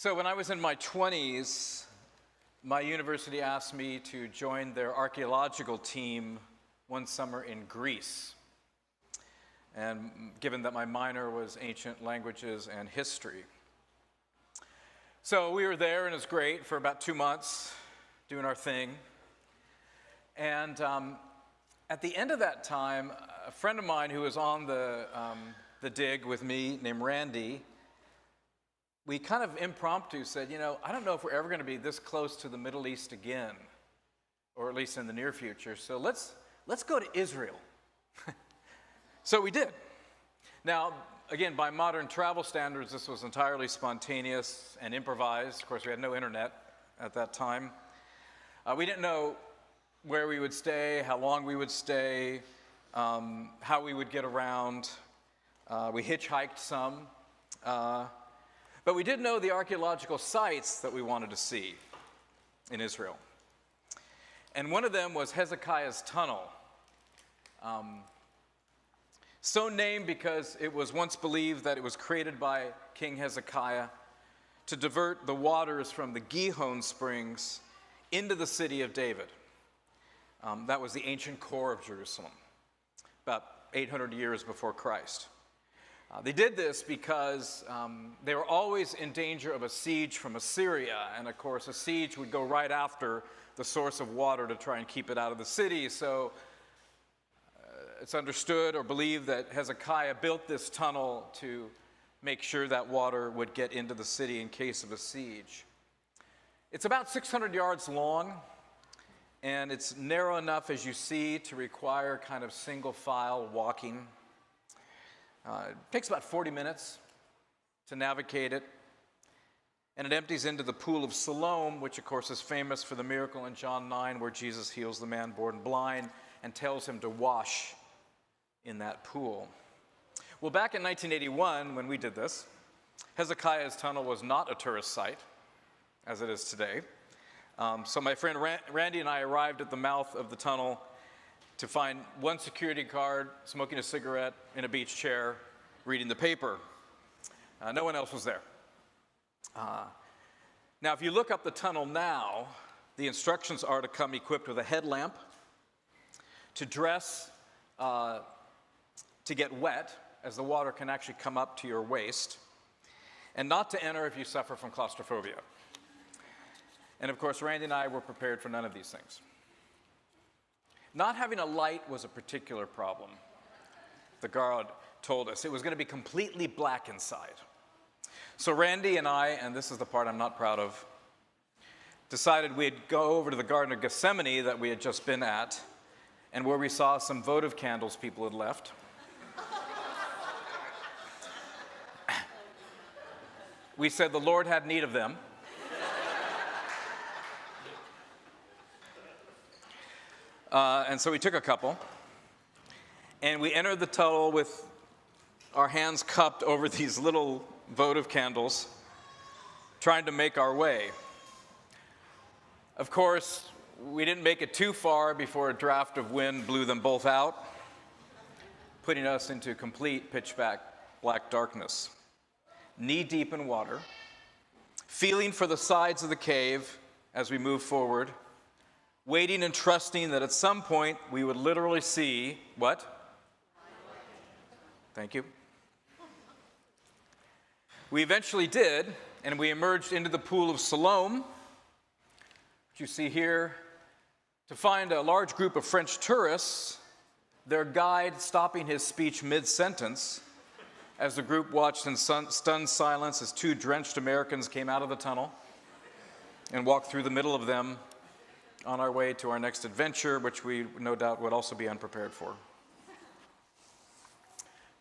So when I was in my 20s, my university asked me to join their archaeological team one summer in Greece. And given that my minor was ancient languages and history. So we were there, and it was great for about 2 months, doing our thing. And at the end of that time, a friend of mine who was on the dig with me, named Randy, we kind of impromptu said, I don't know if we're ever going to be this close to the Middle East again, or at least in the near future, so let's go to Israel. So we did. Now, again, by modern travel standards, this was entirely spontaneous and improvised. Of course, we had no internet at that time. We didn't know where we would stay, how long we would stay, how we would get around. We hitchhiked some. But we did know the archaeological sites that we wanted to see in Israel. And one of them was Hezekiah's Tunnel. So named because it was once believed that it was created by King Hezekiah to divert the waters from the Gihon springs into the city of David. That was the ancient core of Jerusalem, about 800 years before Christ. They did this because they were always in danger of a siege from Assyria, and of course a siege would go right after the source of water to try and keep it out of the city. So it's understood or believed that Hezekiah built this tunnel to make sure that water would get into the city in case of a siege. It's about 600 yards long, and it's narrow enough, as you see, to require kind of single file walking. It takes about 40 minutes to navigate it, and it empties into the pool of Siloam, which of course is famous for the miracle in John 9 where Jesus heals the man born blind and tells him to wash in that pool. Well, back in 1981, when we did this, Hezekiah's Tunnel was not a tourist site, as it is today. So my friend Randy and I arrived at the mouth of the tunnel to find one security guard smoking a cigarette in a beach chair, reading the paper. No one else was there. Now, if you look up the tunnel now, the instructions are to come equipped with a headlamp, to dress, to get wet, as the water can actually come up to your waist, and not to enter if you suffer from claustrophobia. And of course, Randy and I were prepared for none of these things. Not having a light was a particular problem. The guard told us it was going to be completely black inside. So Randy and I, and this is the part I'm not proud of, decided we'd go over to the Garden of Gethsemane that we had just been at, and where we saw some votive candles people had left. We said the Lord had need of them. And so we took a couple, and we entered the tunnel with our hands cupped over these little votive candles, trying to make our way. Of course, we didn't make it too far before a draft of wind blew them both out, putting us into complete pitch-black darkness, knee-deep in water, feeling for the sides of the cave as we moved forward, waiting and trusting that at some point we would literally see what? Thank you. We eventually did, and we emerged into the pool of Siloam, which you see here, to find a large group of French tourists, their guide stopping his speech mid-sentence as the group watched in stunned silence as two drenched Americans came out of the tunnel and walked through the middle of them on our way to our next adventure, which we no doubt would also be unprepared for.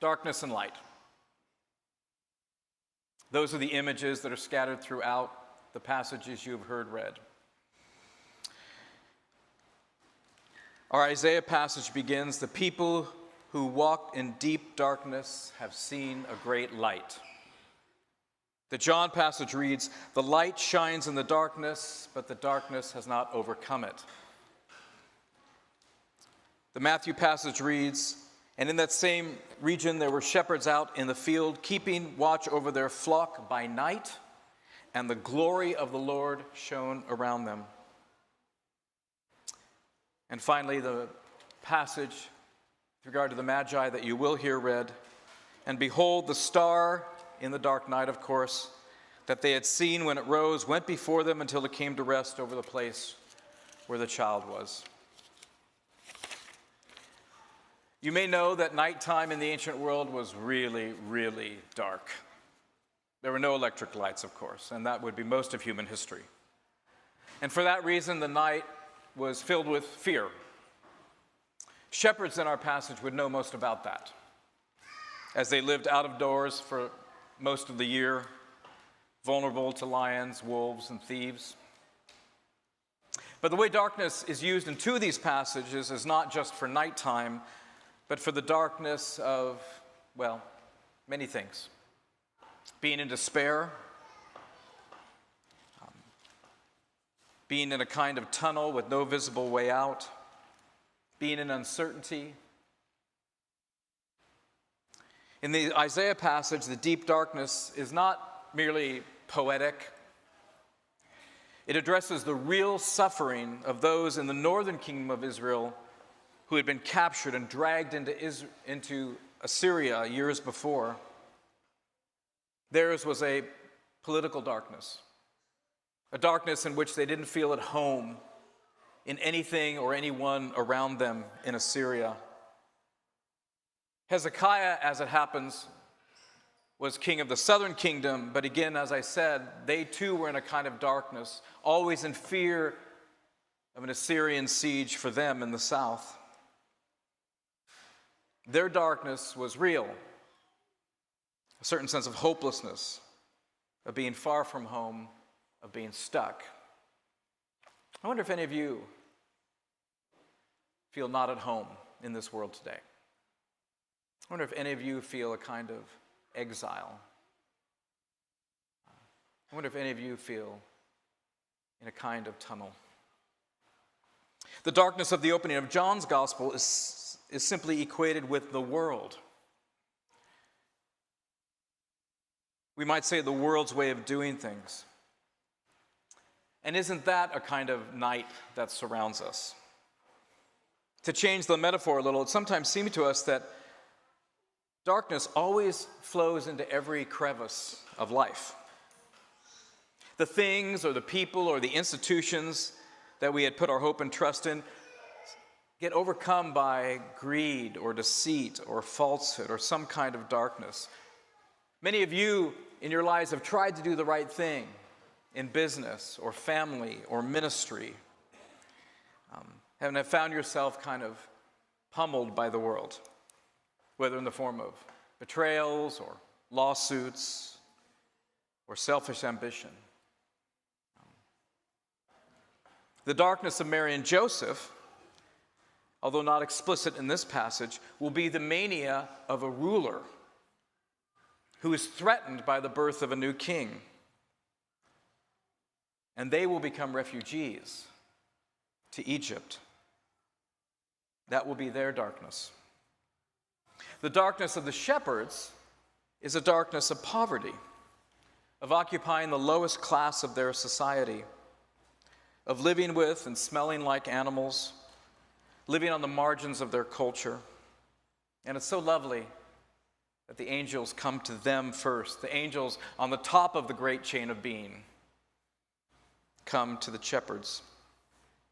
Darkness and light. Those are the images that are scattered throughout the passages you have heard read. Our Isaiah passage begins, "The people who walked in deep darkness have seen a great light." The John passage reads, "The light shines in the darkness, but the darkness has not overcome it." The Matthew passage reads, "And in that same region there were shepherds out in the field, keeping watch over their flock by night. and the glory of the Lord shone around them. And finally, the passage with regard to the Magi that you will hear read, and behold, the star in the dark night, of course, that they had seen when it rose, went before them until it came to rest over the place where the child was. You may know that nighttime in the ancient world was really, really dark. There were no electric lights, of course, and that would be most of human history. And for that reason, the night was filled with fear. Shepherds in our passage would know most about that, as they lived out of doors for most of the year, vulnerable to lions, wolves, and thieves. But the way darkness is used in two of these passages is not just for nighttime, but for the darkness of, well, many things. Being in despair, being in a kind of tunnel with no visible way out, being in uncertainty. In the Isaiah passage, the deep darkness is not merely poetic. It addresses the real suffering of those in the northern kingdom of Israel who had been captured and dragged into Assyria years before. Theirs was a political darkness, a darkness in which they didn't feel at home in anything or anyone around them in Assyria. Hezekiah, as it happens, was king of the southern kingdom, but again, as I said, they too were in a kind of darkness, always in fear of an Assyrian siege for them in the south. Their darkness was real, a certain sense of hopelessness, of being far from home, of being stuck. I wonder if any of you feel not at home in this world today. I wonder if any of you feel a kind of exile. I wonder if any of you feel in a kind of tunnel. The darkness of the opening of John's gospel is simply equated with the world. We might say the world's way of doing things. And isn't that a kind of night that surrounds us? To change the metaphor a little, it sometimes seems to us that darkness always flows into every crevice of life. The things or the people or the institutions that we had put our hope and trust in get overcome by greed or deceit or falsehood or some kind of darkness. Many of you in your lives have tried to do the right thing in business or family or ministry, and have found yourself kind of pummeled by the world, whether in the form of betrayals or lawsuits or selfish ambition. The darkness of Mary and Joseph, although not explicit in this passage, will be the mania of a ruler who is threatened by the birth of a new king. And they will become refugees to Egypt. That will be their darkness. The darkness of the shepherds is a darkness of poverty, of occupying the lowest class of their society, of living with and smelling like animals, living on the margins of their culture. And it's so lovely that the angels come to them first. The angels on the top of the great chain of being come to the shepherds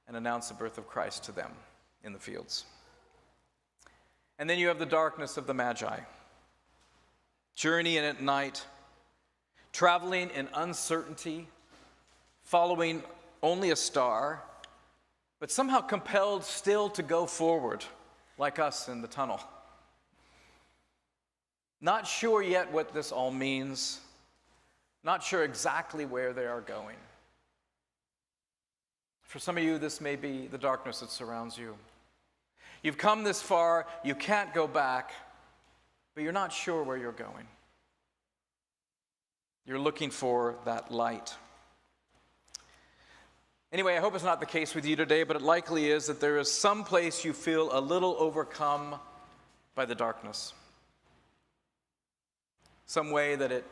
and announce the birth of Christ to them in the fields. And then you have the darkness of the Magi, journeying at night, traveling in uncertainty, following only a star, but somehow compelled still to go forward, like us in the tunnel. Not sure yet what this all means, not sure exactly where they are going. For some of you, this may be the darkness that surrounds you. You've come this far, you can't go back, but you're not sure where you're going. You're looking for that light. Anyway, I hope it's not the case with you today, but it likely is that there is some place you feel a little overcome by the darkness. Some way that it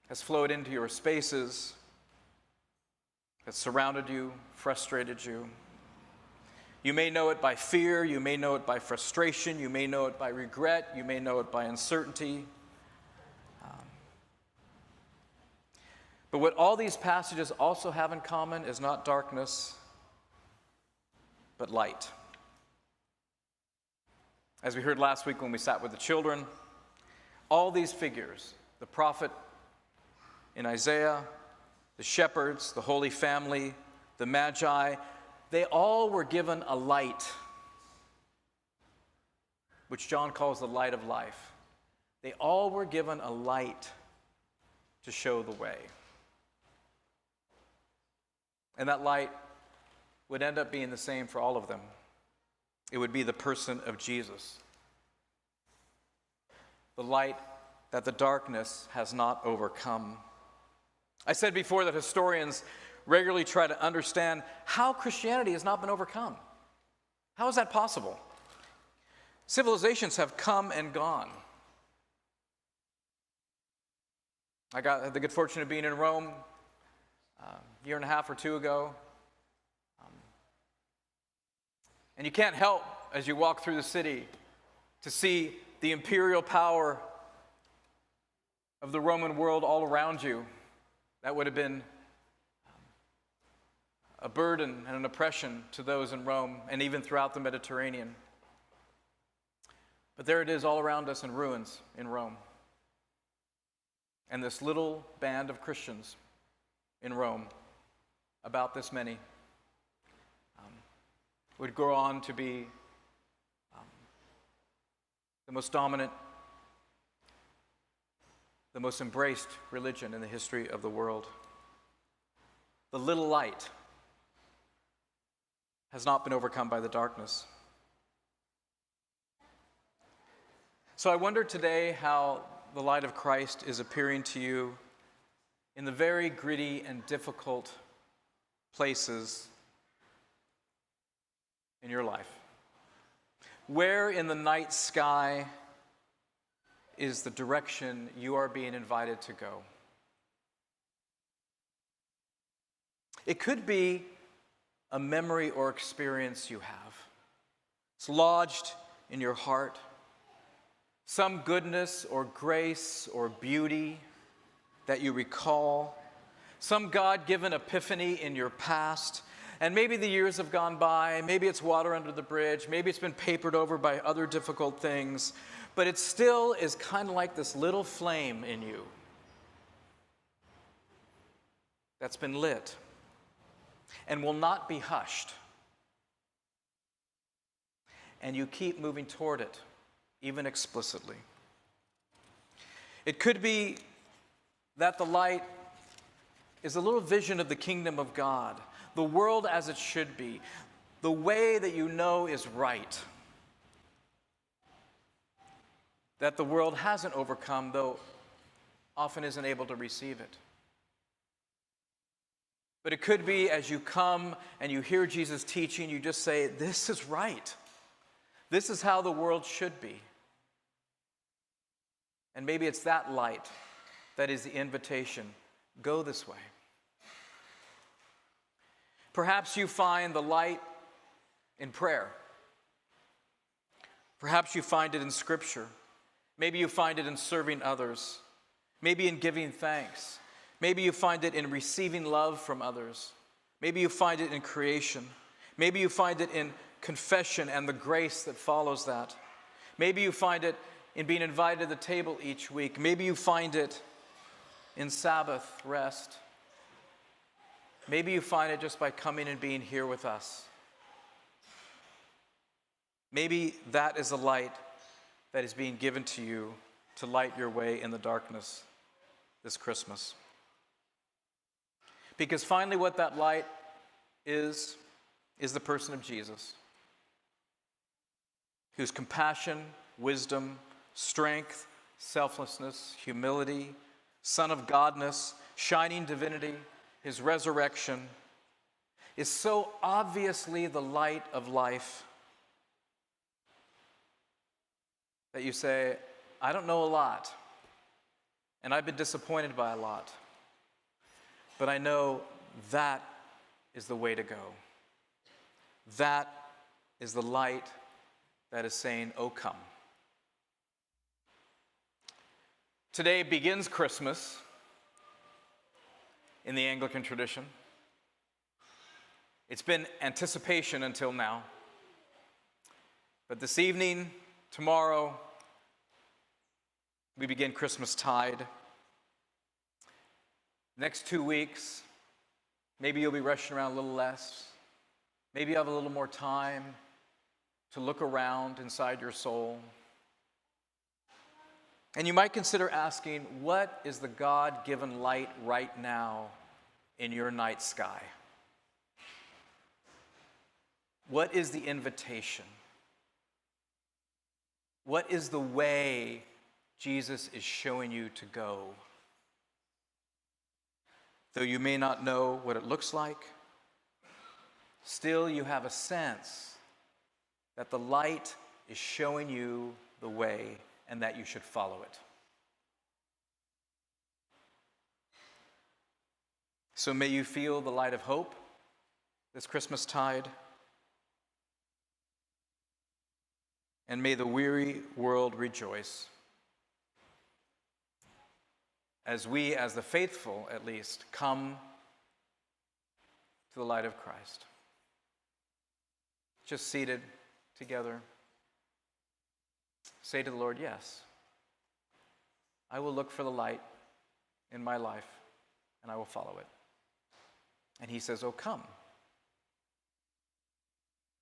has flowed into your spaces, that surrounded you, frustrated you. You may know it by fear, you may know it by frustration, you may know it by regret, you may know it by uncertainty. But what all these passages also have in common is not darkness, but light. As we heard last week when we sat with the children, all these figures, the prophet in Isaiah, the shepherds, the Holy Family, the Magi, they all were given a light, which John calls the light of life. They all were given a light to show the way. And that light would end up being the same for all of them. It would be the person of Jesus. The light that the darkness has not overcome. I said before that historians regularly try to understand how Christianity has not been overcome. How is that possible? Civilizations have come and gone. I had the good fortune of being in Rome a year and a half or two ago. And you can't help, as you walk through the city, to see the imperial power of the Roman world all around you. That would have been a burden and an oppression to those in Rome and even throughout the Mediterranean. But there it is all around us in ruins in Rome. And this little band of Christians in Rome, about this many, would grow on to be the most dominant, the most embraced religion in the history of the world. The little light has not been overcome by the darkness. So I wonder today how the light of Christ is appearing to you in the very gritty and difficult places in your life. Where in the night sky is the direction you are being invited to go? It could be a memory or experience you have. It's lodged in your heart. Some goodness or grace or beauty that you recall. Some God-given epiphany in your past. And maybe the years have gone by. Maybe it's water under the bridge. Maybe it's been papered over by other difficult things. But it still is kind of like this little flame in you that's been lit and will not be hushed. And you keep moving toward it, even explicitly. It could be that the light is a little vision of the kingdom of God, the world as it should be, the way that you know is right, that the world hasn't overcome, though often isn't able to receive it. But it could be as you come and you hear Jesus teaching, you just say, this is right. This is how the world should be. And maybe it's that light that is the invitation. Go this way. Perhaps you find the light in prayer. Perhaps you find it in Scripture. Maybe you find it in serving others. Maybe in giving thanks. Maybe you find it in receiving love from others. Maybe you find it in creation. Maybe you find it in confession and the grace that follows that. Maybe you find it in being invited to the table each week. Maybe you find it in Sabbath rest. Maybe you find it just by coming and being here with us. Maybe that is the light that is being given to you to light your way in the darkness this Christmas. Because finally what that light is the person of Jesus, whose compassion, wisdom, strength, selflessness, humility, Son of Godness, shining divinity, his resurrection, is so obviously the light of life that you say, I don't know a lot, and I've been disappointed by a lot, but I know that is the way to go. That is the light that is saying, "Oh, come." Today begins Christmas in the Anglican tradition. It's been anticipation until now. But this evening, tomorrow, we begin Christmastide. Next 2 weeks, maybe you'll be rushing around a little less. Maybe you have a little more time to look around inside your soul. And you might consider asking, what is the God-given light right now in your night sky? What is the invitation? What is the way Jesus is showing you to go? Though you may not know what it looks like, still you have a sense that the light is showing you the way and that you should follow it. So may you feel the light of hope this Christmastide, and may the weary world rejoice as we, as the faithful at least, come to the light of Christ. Just seated together, say to the Lord, yes, I will look for the light in my life and I will follow it. And he says, "Oh, come.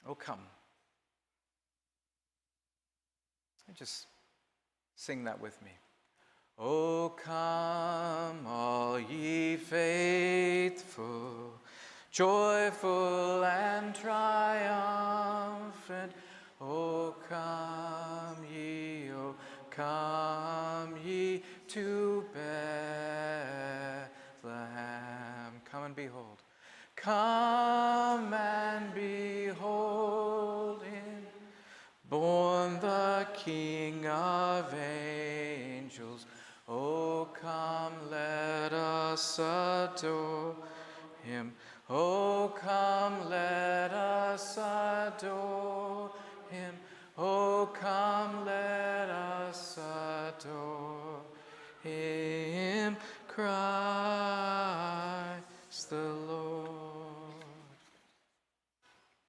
Oh, come." And just sing that with me. Oh, come, all ye faithful, joyful and triumphant. Oh, come ye to Bethlehem. Come and behold. Come and behold him, born the King of angels. Oh, come, let us adore him. Oh, come, let us adore him. Oh, come, let us adore him. Christ